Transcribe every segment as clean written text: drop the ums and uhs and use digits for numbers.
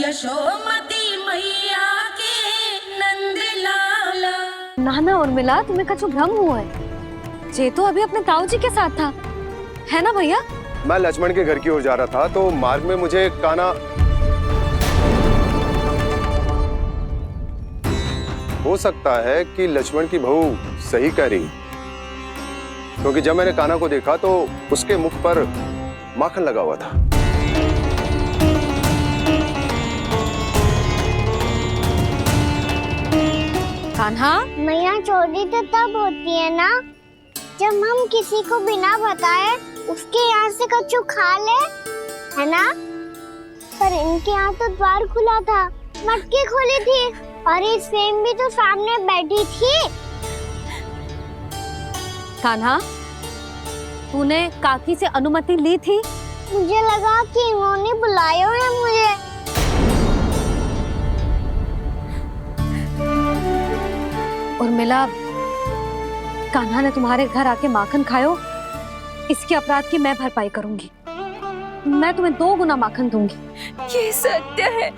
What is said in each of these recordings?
यशोमती मैया के नंद लाला। नाना उर्मिला, तुम्हें कछु भ्रम हुआ है। जे तो अभी अपने ताऊ जी के साथ था, है ना भैया? मैं लक्ष्मण के घर की ओर जा रहा था तो मार्ग में मुझे कान्हा, हो सकता है कि लक्ष्मण की बहू सही कह रही, क्योंकि जब मैंने कान्हा को देखा तो उसके मुख पर माखन लगा हुआ था। कान्हा, मैया चोरी तो तब होती है ना जब हम किसी को बिना बताए उसके यहाँ से कछु खा ले, है ना? पर इनके यहाँ तो द्वार खुला था, मटकी खोली थी और ये सेम भी तो सामने बैठी थी। कान्हा, तूने काकी से अनुमति ली थी? मुझे लगा कि इन्होंने बुलाया है मुझे। उर्मिला, कान्हा ने तुम्हारे घर आके माखन खायो, इसके अपराध की मैं भरपाई करूंगी। मैं तुम्हें 2 गुना माखन दूंगी। ये सत्य है,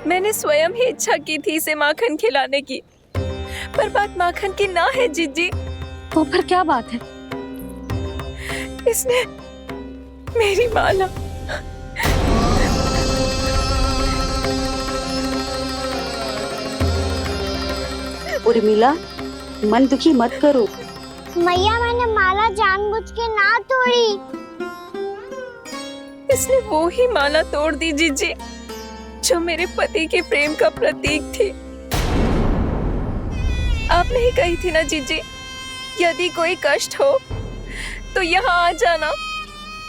मैंने स्वयं ही इच्छा की थी इसे माखन खिलाने की, पर बात माखन की ना है जीजी। तो फिर क्या बात है? इसने मेरी माला, उर्मिला, मन दुखी मत करो। मैया, मैंने माला जानबूझ के ना तोड़ी। इसने वो ही माला तोड़ दी जीजी जो मेरे पति के प्रेम का प्रतीक थी। आपने ही कही थी ना जीजी, यदि कोई कष्ट हो तो यहाँ आ जाना,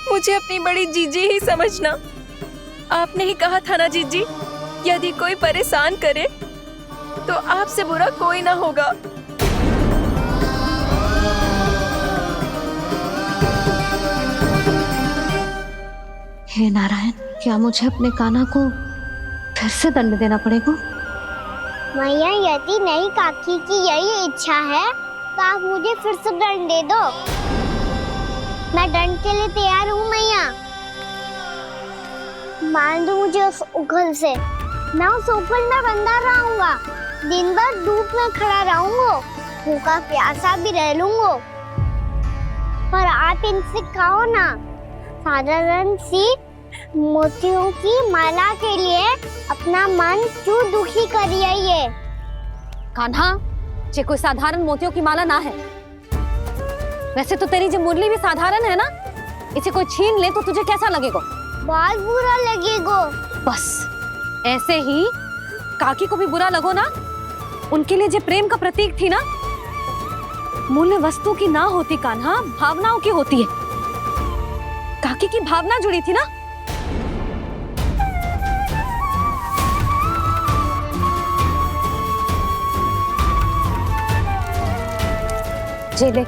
मुझे अपनी बड़ी जीजी ही समझना। आपने ही कहा था ना जीजी, यदि कोई परेशान करे तो आपसे बुरा कोई ना होगा। हे नारायण, क्या मुझे अपने कान्हा को फिर से दंड देना पड़ेगा? मैया, यदि नहीं काकी की यही इच्छा है तो आप मुझे फिर से दंड दे दो। मैं दंड के लिए तैयार हूँ मैया। मान दो मुझे उस उखल से, मैं उस उखल में बंधा रहूंगा, दिन भर धूप में खड़ा रहूंगा, भूखा प्यासा भी रह लूंगा। पर आप इनसे कहो ना, साधारण सी मोतियों की माला के लिए अपना मन क्यों दुखी करिए? कान्हा, ये कोई साधारण मोतियों की माला ना है। वैसे तो तेरी जो मुरली भी साधारण है ना, इसे कोई छीन ले तो तुझे कैसा लगेगा? बहुत बुरा लगेगा। बस ऐसे ही काकी को भी बुरा लगो ना। उनके लिए जो प्रेम का प्रतीक थी ना, मूल्य वस्तु की ना होती कान्हा, भावनाओं की होती है। काकी की भावना जुड़ी थी ना। जे ले,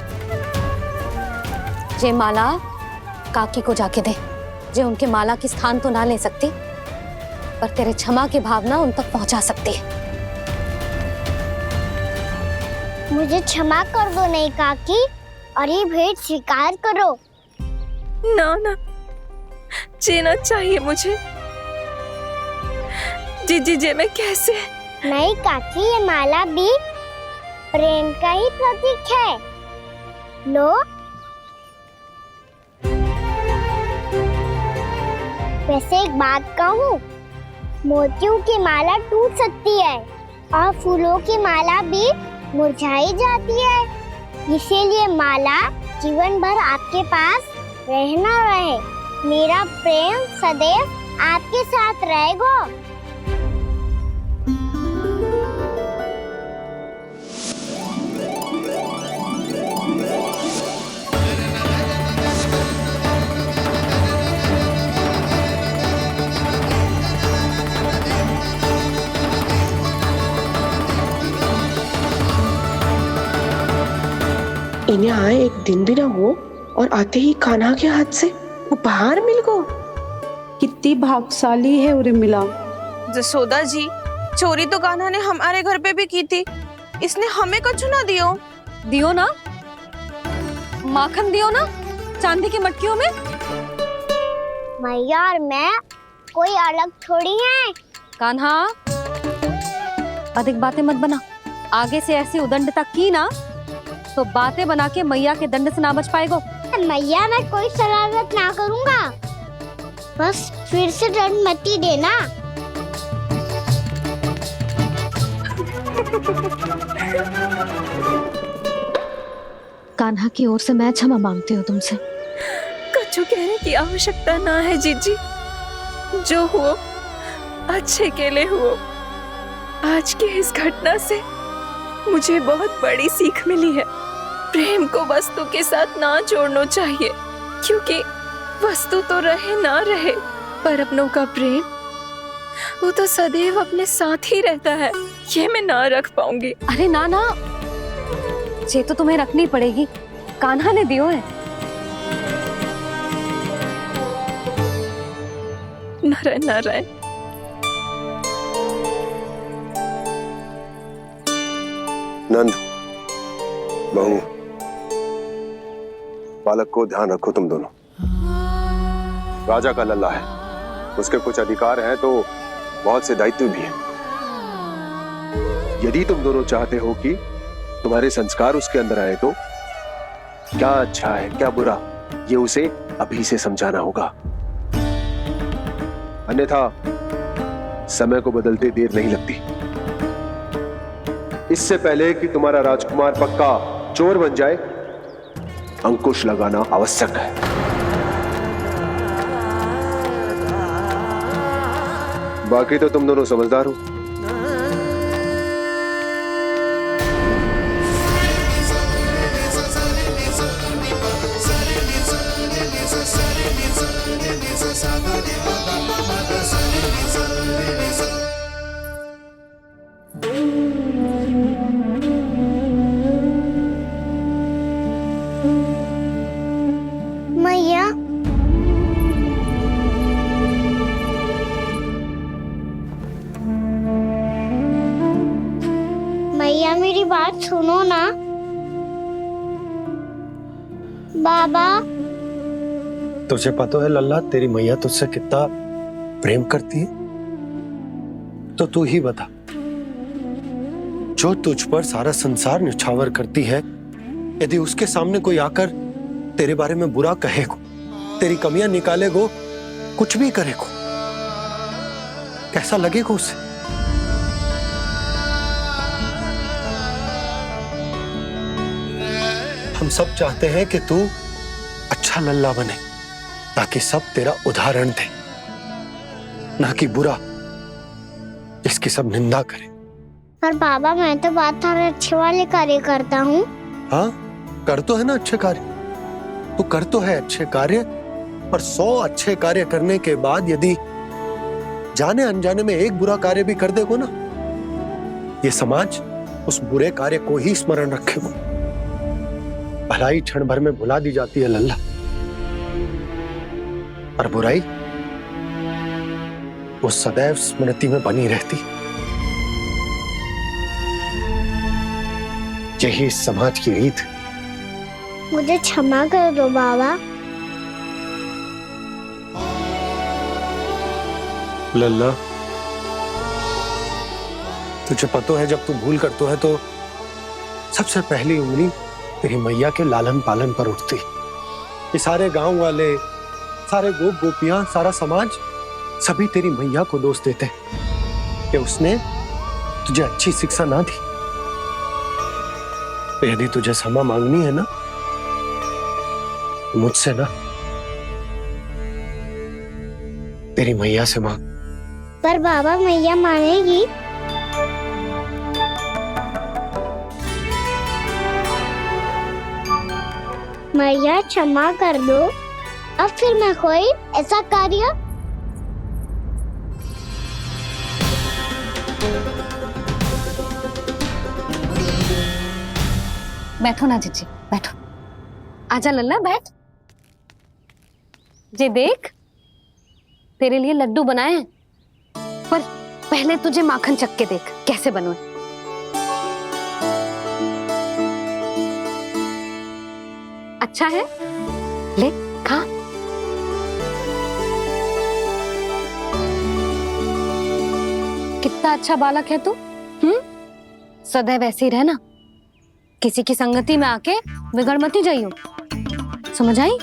जे माला काकी को जाके दे। जे उनके माला की स्थान तो ना ले सकती, पर तेरे क्षमा की भावना उन तक पहुंचा सकती है। मुझे क्षमा कर दो नहीं काकी, और ये भेंट स्वीकार करो। ना ना, जीना चाहिए मुझे जीजी। जे मैं कैसे? नहीं काकी, ये माला भी प्रेम का ही प्रतीक है। लो। वैसे एक बात कहूँ, मोतियों की माला टूट सकती है और फूलों की माला भी मुरझाई जाती है। इसीलिए माला जीवन भर आपके पास रहना रहे। मेरा प्रेम सदैव आपके साथ रहेगा। इन्हें आए एक दिन भी ना हो और आते ही कान्हा के हाथ से उपहार मिल गो। कितनी भाग्यशाली है उर्मिला। जसोदा जी, चोरी तो कान्हा ने हमारे घर पे भी की थी, इसने हमें कछु ना दियो। दियो ना, माखन दियो ना, चांदी की मटकियों में। मैया और मैं कोई अलग थोड़ी हैं। कान्हा, अधिक बातें मत बना। आगे से ऐसी उदंडता की ना तो बातें बना के मैया के दंड से ना बच पाएगो। मैया मैं कोई शरारत ना करूंगा, बस फिर से दंड मत ही देना। कान्हा की ओर से मैं क्षमा मांगती हूँ तुमसे। कछु कहने की आवश्यकता ना है जीजी, जो हुआ अच्छे के लिए हुआ। आज की इस घटना से मुझे बहुत बड़ी सीख मिली है। प्रेम को वस्तु के साथ ना जोड़ना चाहिए, क्योंकि वस्तु तो रहे ना रहे, पर अपनों का प्रेम वो तो सदैव अपने साथ ही रहता है। ये मैं ना रख पाऊंगी। अरे ना ना, ये तो तुम्हें रखनी पड़ेगी। कान्हा ने दियो है। नारायण नारायण। नंद, बहू, बालक को ध्यान रखो तुम दोनों। राजा का लल्ला है, उसके कुछ अधिकार हैं तो बहुत से दायित्व भी हैं। यदि तुम दोनों चाहते हो कि तुम्हारे संस्कार उसके अंदर आए तो क्या अच्छा है क्या बुरा, ये उसे अभी से समझाना होगा। अन्यथा समय को बदलते देर नहीं लगती। इससे पहले कि तुम्हारा राजकुमार पक्का चोर बन जाए, अंकुश लगाना आवश्यक है। बाकी तो तुम दोनों समझदार हो। मैया मैया मेरी बात सुनो ना। बाबा, तुझे पता है लल्ला, तेरी मैया तुझसे कितना प्रेम करती है? तो तू ही बता, जो तुझ पर सारा संसार न्यौछावर करती है, यदि उसके सामने कोई आकर तेरे बारे में बुरा कहेगो, तेरी कमियां निकालेगो, कुछ भी करेगो, कैसा लगेगा उसे? हम सब चाहते हैं कि तू अच्छा लल्ला बने, ताकि सब तेरा उदाहरण दे, ना कि बुरा जिसकी सब निंदा करे। पर बाबा मैं तो बात हर अच्छे वाले कार्य करता हूँ। हाँ, कर तो है ना अच्छे कार्य, तू कर तो है अच्छे कार्य, पर 100 अच्छे कार्य करने के बाद यदि जाने अनजाने में एक बुरा कार्य भी कर देगो ना, ये समाज उस बुरे कार्य को ही स्मरण रखेगो। भलाई क्षण भर में भुला दी जाती है लल्ला, और बुराई वो सदैव स्मृति में बनी रहती। यही इस समाज की रीत। मुझे क्षमा कर दो बाबा। लल्ला, तुझे पता है जब तू भूल करतो है तो सबसे पहली उंगली तेरी मैया के लालन पालन पर उठती। ये सारे गांव वाले, सारे गोप गोपियां, सारा समाज सभी तेरी मैया को दोष देते कि उसने तुझे अच्छी शिक्षा ना दी। तो यदि तुझे क्षमा मांगनी है ना, मुझसे ना, तेरी मैया से मांग। पर बाबा मैया मानेगी? मैया क्षमा कर दो, अब फिर मैं कोई ऐसा कार्य। बैठो ना जीजी, बैठो। आजा लल्ला, बैठ। जे देख, तेरे लिए लड्डू बनाए हैं, पर पहले तुझे माखन चख के देख कैसे बने। अच्छा है, ले खा। कितना अच्छा बालक है तू। सदैव ऐसे ही रहना, किसी की संगति में आके बिगड़ मती जाइयो, समझ आई?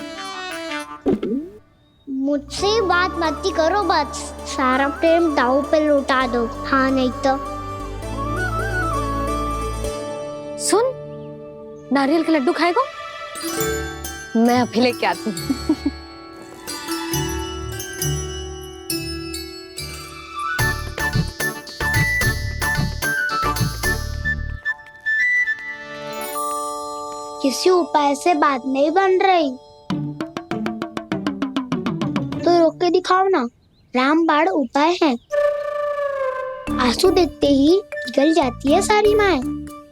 मुझसे बात मत करो, बस सारा प्रेम दाव पे लौटा दो। हाँ नहीं तो सुन, नारियल के लड्डू खाएगा? मैं अभी लेके आती हूँ। किसी उपाय से बात नहीं बन रही तो रोक के दिखाओ ना। रामबाण उपाय है, आंसू देखते ही जल जाती है सारी माए।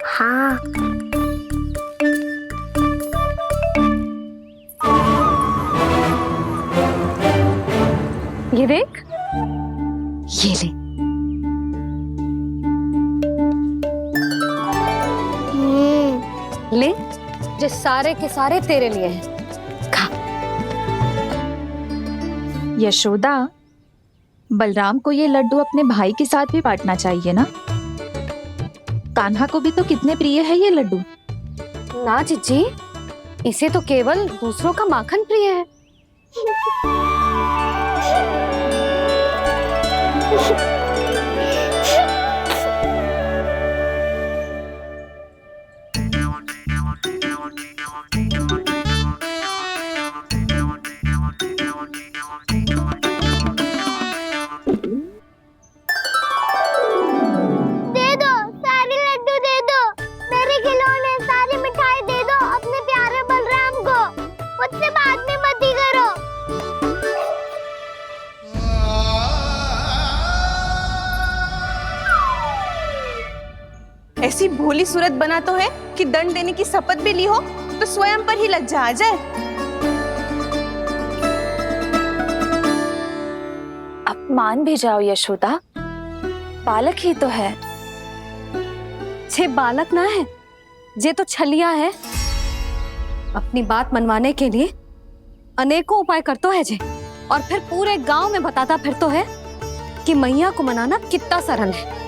हाँ ये देख, ये ले। ले, जो सारे के सारे तेरे लिए हैं, खा। यशोदा, बलराम को ये लड्डू अपने भाई के साथ भी बांटना चाहिए ना। कान्हा को भी तो कितने प्रिय है ये लड्डू। ना जीजी, इसे तो केवल दूसरों का माखन प्रिय है। ऐसी भोली सूरत बना तो है कि दंड देने की शपथ भी ली हो तो स्वयं पर ही लज्जा आ जाए। अब मान भी जाओ यशोदा, बालक ही तो है। छे बालक ना है, जे तो छलिया है। अपनी बात मनवाने के लिए अनेकों उपाय करतो है जे, और फिर पूरे गांव में बताता फिरतो है कि मैया को मनाना कितना सरल है।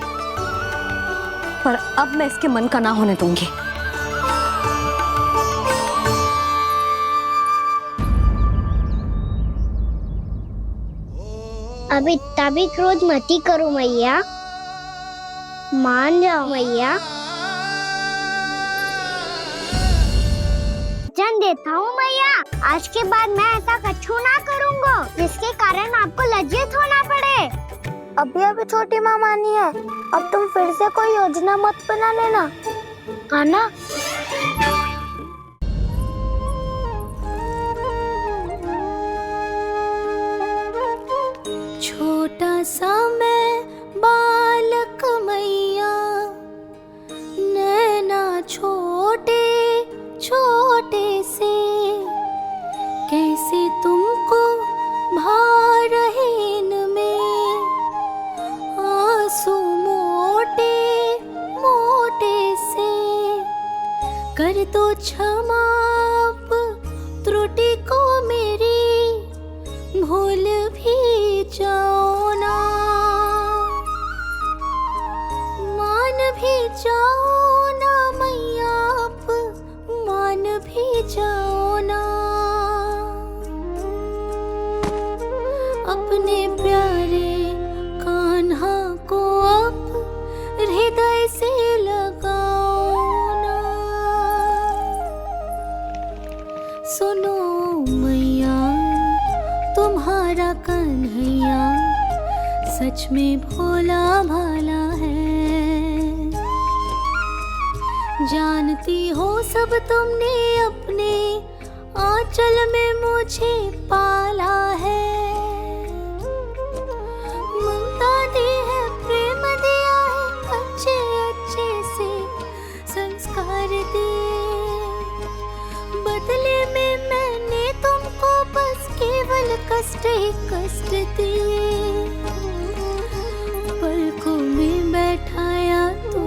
पर अब मैं इसके मन का ना होने दूंगी। अब इतना भी क्रोध मती करो मैया, मान जाओ मैया। वचन देता हूँ मैया, आज के बाद मैं ऐसा कछु ना करूँगा जिसके कारण आपको लज्जित होना पड़े। अभी छोटी माँ मानी है, अब तुम फिर से कोई योजना मत बना लेना, कान्हा। छोटा सा मैं बालक मैया, नैना छोटे छोटे से, कैसे तुमको भा रहे इनमें आंसू मोटे मोटे से। कर दो क्षमा त्रुटि को मेरी, भूल भी जाओ ना, मान भी जाओ ना मैया, आप मान भी जाओ ना। अपने प्यारे कान्हा को अब हृदय से लगाओ ना। सुनो मैया, तुम्हारा कन्हैया सच में भोला भाला है। जानती हो सब तुमने अपने आंचल में मुझे पाला है। ममता दी है, प्रेम दिया है, अच्छे अच्छे से संस्कार दिए। बदले में मैंने तुमको बस केवल कष्ट ही कष्ट दिए। पलकों में बैठाया तो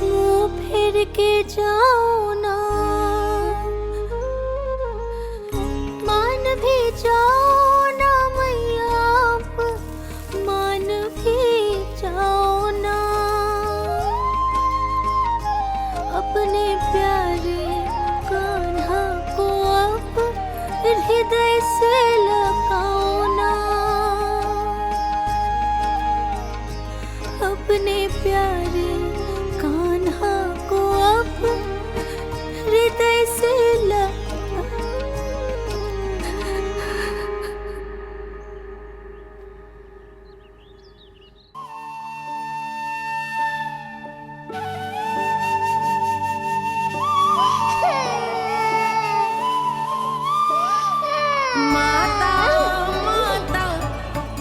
मुंह फेर के जाओ ना, मान भी जाओ अपने प्यारे कान्हा को अब हृदय से लगा। माता माता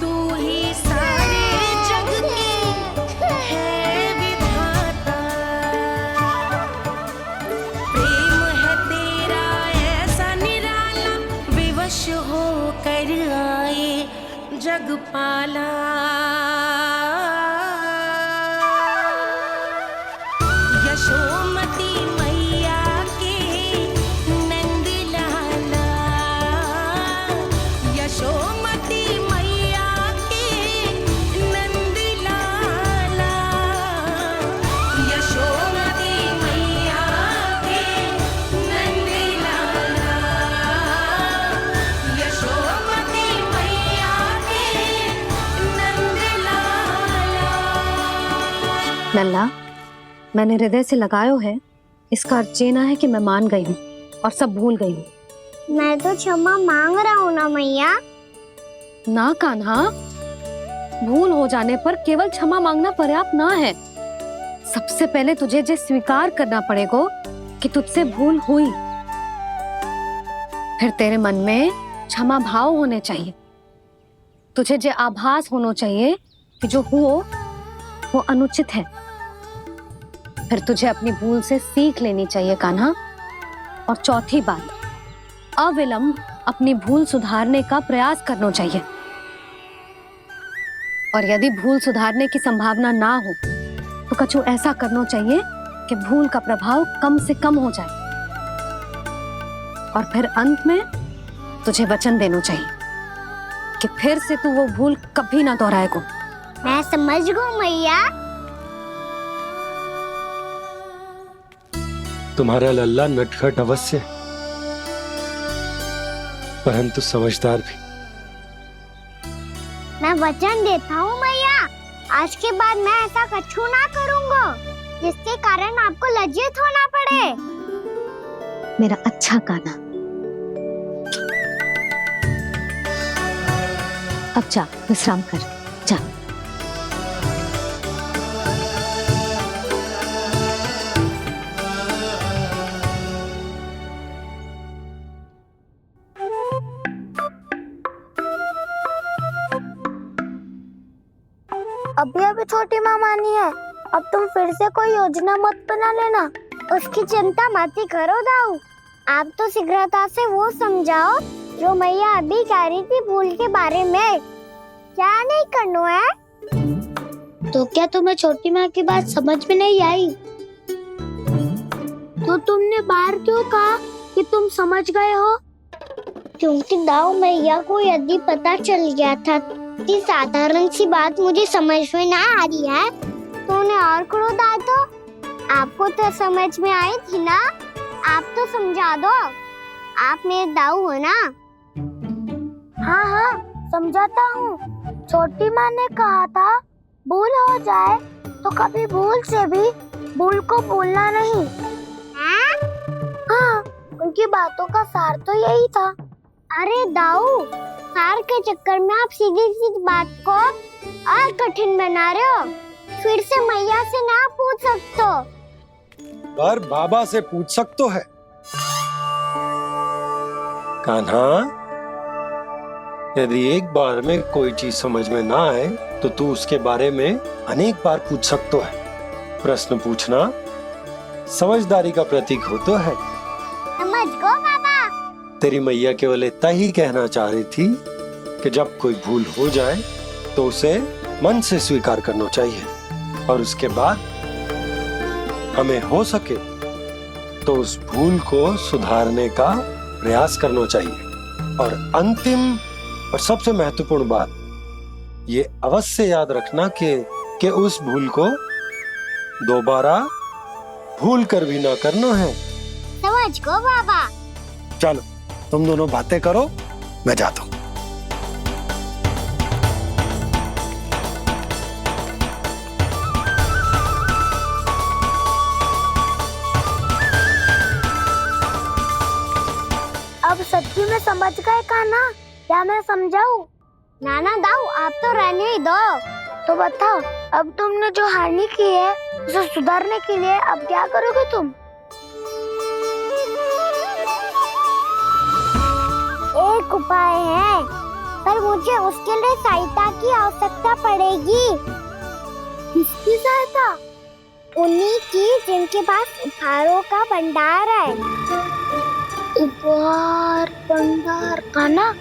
तू ही सारे जग के है विधाता, प्रेम है तेरा ऐसा निराला, विवश हो कर आए जग पाला। यशोमती मैया के नंद लाला, यशोमती मैया के नंद लाला, यशोमती मैया के नंद लाला, यशोमती मैया के नंद लाला। लल्ला, मैंने हृदय से लगायो है, इसका अर्थ ये ना है कि मैं मान गई हूँ और सब भूल गई हूँ। मैं तो क्षमा मांग रहा हूँ ना मैया। ना कान्हा, भूल हो जाने पर केवल क्षमा मांगना पर्याप्त ना है। सबसे पहले तुझे ये स्वीकार करना पड़ेगा कि तुझसे भूल हुई, फिर तेरे मन में क्षमा भाव होने चाहिए। तुझे ये आभास होना चाहिए कि जो हुआ वो अनुचित है। फिर तुझे अपनी भूल से सीख लेनी चाहिए कान्हा। और चौथी बात, अविलंब अपनी भूल सुधारने का प्रयास करना चाहिए। और यदि भूल सुधारने की संभावना ना हो तो कछु ऐसा करना चाहिए कि भूल का प्रभाव कम से कम हो जाए। और फिर अंत में तुझे वचन देना चाहिए कि फिर से तू वो भूल कभी ना दोहराएगा। मैं समझ गई मैया। तुम्हारा लल्ला नटखट अवश्य, परंतु समझदार भी। मैं वचन देता हूँ मैया, आज के बाद मैं ऐसा कछु ना करूँगा जिसके कारण आपको लज्जित होना पड़े। मेरा अच्छा कान्हा, अब जा विश्राम कर, जा। अभी अभी छोटी माँ मानी है, अब तुम फिर से कोई योजना मत बना लेना। उसकी चिंता मत ही करो दाऊ, आप तो शीघ्रता से वो समझाओ जो मैया अभी कह रही थी भूल के बारे में। क्या नहीं करना है? तो क्या तुम्हें छोटी माँ की बात समझ में नहीं आई? तो तुमने बाहर क्यों कहा कि तुम समझ गए हो? क्योंकि दाऊ मैया को यदि पता चल गया था इतनी साधारण सी बात मुझे समझ में ना आ रही है तो उन्हें और क्रोध आया तो आपको तो समझ में आई थी ना, आप तो समझा दो। आप मेरे दाऊ हो ना। हाँ हाँ समझाता हूँ। छोटी माँ ने कहा था भूल हो जाए तो कभी भूल से भी भूल को भूलना नहीं। हाँ उनकी बातों का सार तो यही था। अरे दाऊ, सार के चक्कर में आप सीधी सीधी बात को और कठिन बना रहे हो। फिर से मैया से ना पूछ सकते हो, पर बाबा से पूछ सकते है। कान्हा, यदि एक बार में कोई चीज समझ में ना आए तो तू उसके बारे में अनेक बार पूछ सकते है। प्रश्न पूछना समझदारी का प्रतीक होता है। समझ गो बाबा। तेरी मैया केवल इतना ही कहना चाह रही थी कि जब कोई भूल हो जाए तो उसे मन से स्वीकार करना चाहिए और उसके बाद हमें हो सके तो उस भूल को सुधारने का प्रयास करना चाहिए। और अंतिम और सबसे महत्वपूर्ण बात ये अवश्य याद रखना कि उस भूल को दोबारा भूल कर भी ना करना है। समझ गो बाबा। चलो तुम दोनों बातें करो, मैं जाता हूँ। समझ गए कान्हा या मैं समझाऊं? नाना दाऊ आप तो रहने ही दो। तो बताओ अब तुमने जो हानि की है उसे सुधारने के लिए अब क्या करोगे तुम? एक उपाय है पर मुझे उसके लिए सहायता की आवश्यकता पड़ेगी। किसकी सहायता? उन्हीं की जिनके पास उपहारों का भंडार है। उपहार भंडार कान्हा